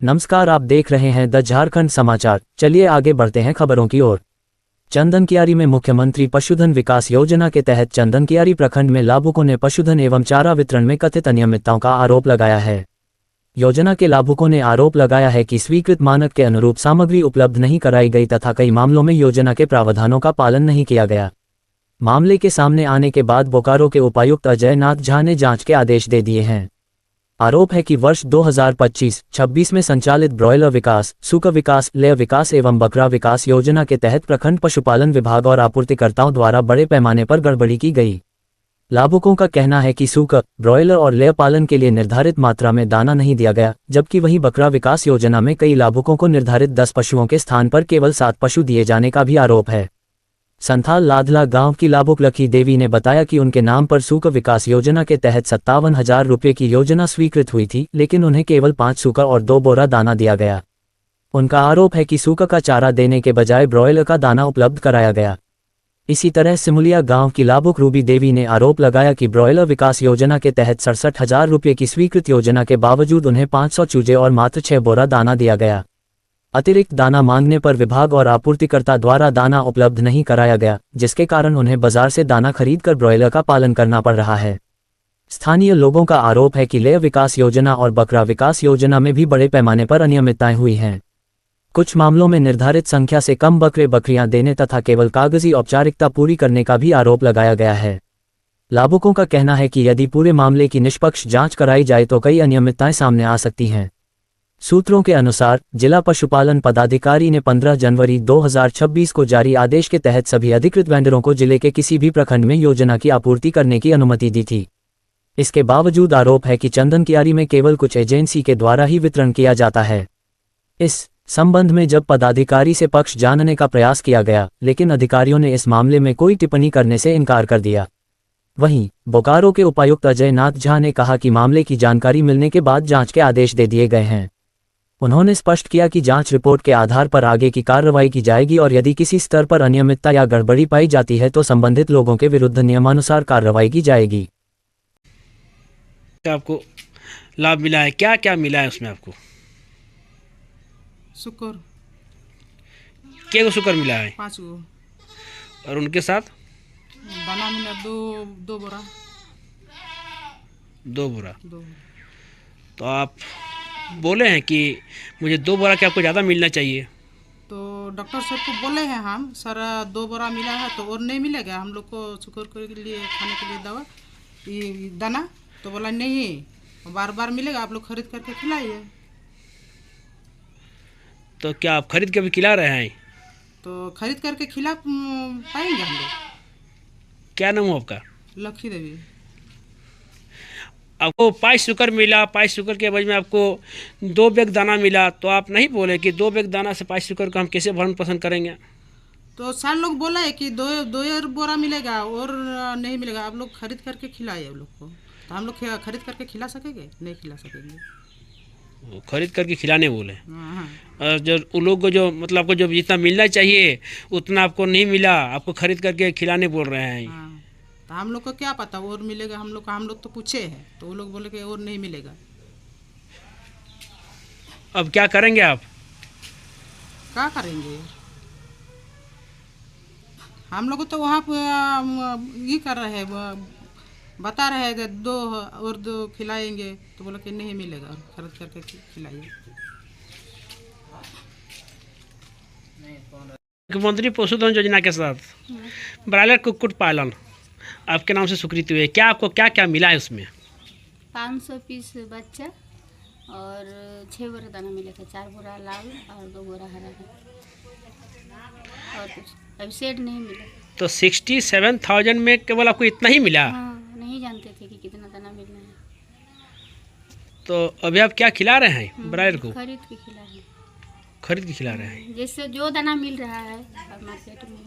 नमस्कार, आप देख रहे हैं द झारखंड समाचार। चलिए आगे बढ़ते हैं खबरों की ओर। चंदनकियारी में मुख्यमंत्री पशुधन विकास योजना के तहत चंदनकियारी प्रखंड में लाभुकों ने पशुधन एवं चारा वितरण में कथित अनियमितताओं का आरोप लगाया है। योजना के लाभुकों ने आरोप लगाया है कि स्वीकृत मानक के अनुरूप सामग्री उपलब्ध नहीं कराई गई तथा कई मामलों में योजना के प्रावधानों का पालन नहीं किया गया। मामले के सामने आने के बाद बोकारो के उपायुक्त अजय नाथ झा ने जांच के आदेश दे दिए हैं। आरोप है कि वर्ष 2025-26 में संचालित ब्रॉयलर विकास, सूकर विकास, लेयर विकास एवं बकरा विकास योजना के तहत प्रखंड पशुपालन विभाग और आपूर्तिकर्ताओं द्वारा बड़े पैमाने पर गड़बड़ी की गई। लाभुकों का कहना है कि सूकर, ब्रॉयलर और लेयर पालन के लिए निर्धारित मात्रा में दाना नहीं दिया गया, जबकि वहीं बकरा विकास योजना में कई लाभुकों को निर्धारित 10 पशुओं के स्थान पर केवल 7 पशु दिए जाने का भी आरोप है। संथाल लाधला गांव की लाभुक लखी देवी ने बताया कि उनके नाम पर सूकर विकास योजना के तहत 57,000 रुपये की योजना स्वीकृत हुई थी, लेकिन उन्हें केवल 5 सूकर और 2 बोरा दाना दिया गया। उनका आरोप है कि सूकर का चारा देने के बजाय ब्रॉयलर का दाना उपलब्ध कराया गया। इसी तरह सिमुलिया गांव की लाभुक रूबी देवी ने आरोप लगाया कि ब्रॉयलर विकास योजना के तहत 67,000 रुपये की स्वीकृत योजना के बावजूद उन्हें 500 चूजे और मात्र 6 बोरा दाना दिया गया। अतिरिक्त दाना मांगने पर विभाग और आपूर्तिकर्ता द्वारा दाना उपलब्ध नहीं कराया गया, जिसके कारण उन्हें बाजार से दाना खरीदकर ब्रॉयलर का पालन करना पड़ रहा है। स्थानीय लोगों का आरोप है कि लेयर विकास योजना और बकरा विकास योजना में भी बड़े पैमाने पर अनियमितताएं हुई हैं। कुछ मामलों में निर्धारित संख्या से कम बकरे बकरियां देने तथा केवल कागजी औपचारिकता पूरी करने का भी आरोप लगाया गया है। लाभुकों का कहना है कि यदि पूरे मामले की निष्पक्ष जांच कराई जाए तो कई अनियमितताएं सामने आ सकती हैं। सूत्रों के अनुसार जिला पशुपालन पदाधिकारी ने 15 जनवरी 2026 को जारी आदेश के तहत सभी अधिकृत वेंडरों को जिले के किसी भी प्रखंड में योजना की आपूर्ति करने की अनुमति दी थी। इसके बावजूद आरोप है कि चंदनकियारी में केवल कुछ एजेंसी के द्वारा ही वितरण किया जाता है। इस संबंध में जब पदाधिकारी से पक्ष जानने का प्रयास किया गया, लेकिन अधिकारियों ने इस मामले में कोई टिप्पणी करने से इनकार कर दिया। वहीं बोकारो के उपायुक्त अजय नाथ झा ने कहा कि मामले की जानकारी मिलने के बाद जांच के आदेश दे दिए गए हैं। उन्होंने स्पष्ट किया कि जांच रिपोर्ट के आधार पर आगे की कार्रवाई की जाएगी और यदि किसी स्तर पर अनियमितता या गड़बड़ी पाई जाती है तो संबंधित लोगों के विरुद्ध नियमानुसार कार्रवाई की जाएगी। आपको लाभ मिला है, क्या क्या मिला है उसमें आपको? शुक्र क्या को शुक्र मिला है? 5 गो। और उनके साथ दाना मिला दो बोरा। 2 बोरा। तो आप बोले हैं कि मुझे 2 बोरा के आपको ज़्यादा मिलना चाहिए। तो डॉक्टर साहब को बोले हैं हम, सर 2 बोरा मिला है तो और नहीं मिलेगा हम लोग को शुक्र के लिए खाने के लिए दवा ये दाना। तो बोला नहीं, बार बार मिलेगा, आप लोग खरीद करके खिलाइए। तो क्या आप खरीद के भी खिला रहे हैं? तो खरीद करके खिला पाएंगे हम लोग। क्या नाम है आपका? लखी देवी। आपको 5 शुक्र मिला, 5 शुक्र के एवज में आपको 2 बैग दाना मिला, तो आप नहीं बोले कि 2 बैग दाना से 5 शुक्र को हम कैसे भरण पोषण करेंगे? तो सर लोग बोला है कि दो बोरा मिलेगा और नहीं मिलेगा, आप लोग खरीद करके खिलाइए आप लोग को। तो हम लोग खरीद करके खिला सकेंगे? नहीं खिला सकेंगे। खरीद करके खिलाने बोले। हाँ। और जो उन लोग को जो मतलब आपको जो जितना मिलना चाहिए उतना आपको नहीं मिला, आपको खरीद करके खिलाने बोल रहे हैं। हाँ। तो हम लोग को क्या पता और मिलेगा, हम लोग तो पूछे हैं तो वो लोग बोले कि और नहीं मिलेगा। अब क्या करेंगे आप? क्या करेंगे? हम लोग तो वहाँ पे ये कर रहे हैं, बता रहे हैं कि 2 खिलाएंगे, तो बोले कि नहीं मिलेगा, खरीद करके खिलाइए। मुख्यमंत्री पशुधन योजना के साथ ब्रॉयलर कुक्कुट पालन आपके नाम से स्वीकृत हुई है, क्या आपको क्या क्या मिला है उसमें? 500 पीस बच्चा और 6 बोरा दाना मिलेगा, 4 बोरा लाल और 2 बोरा हरा और कुछ अभी सेट नहीं मिला। तो 67,000 में केवल आपको इतना ही मिला? हाँ, नहीं जानते थे कि कितना दाना मिलना है। तो अभी आप क्या खिला रहे हैं ब्रॉयलर को? खरीद के खिला रहे हैं। खरीद के खिला रहे हैं? जैसे जो दाना मिल रहा है मार्केट में।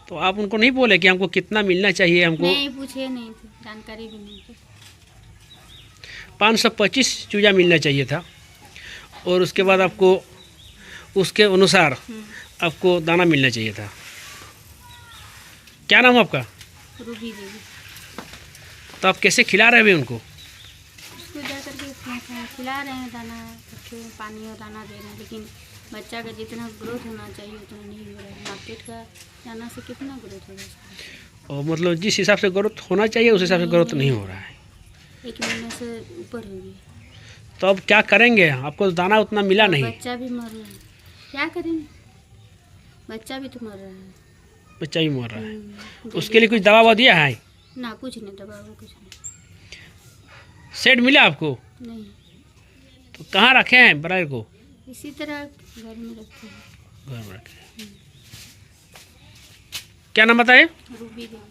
तो आप उनको नहीं बोले कि हमको कितना मिलना चाहिए? हमको नहीं पूछे, नहीं थे, जानकारी भी नहीं थी। 525 चूजा मिलना चाहिए था और उसके बाद आपको उसके अनुसार आपको दाना मिलना चाहिए था। क्या नाम है आपका? रूबी देवी। तो आप कैसे खिला रहे हैं अभी उनको? उसको जा करके खिला रहे हैं दाना। पानी और दाना दे रहे हैं, लेकिन बच्चा का जितना ग्रोथ होना चाहिए उतना नहीं हो रहा है। मार्केट का दाना से कितना ग्रोथ होगा उसका? और मतलब जिस हिसाब से ग्रोथ होना चाहिए उस हिसाब से ग्रोथ नहीं हो रहा है। 1 महीने से ऊपर हो गया। तो अब क्या करेंगे? आपको तो दाना उतना मिला नहीं, बच्चा भी मर रहा है, क्या करेंगे? बच्चा भी तो मर रहा है। बच्चा भी मर रहा है। उसके लिए कुछ दवा ववा दिया है? ना कुछ नहीं, दवा वो कुछ नहीं। सेट मिला आपको? नहीं, तो कहाँ रखे हैं ब्रायर को? इसी तरह घर में रखते हैं। घर में रखे हैं। क्या नाम बताए? रूबी देवी।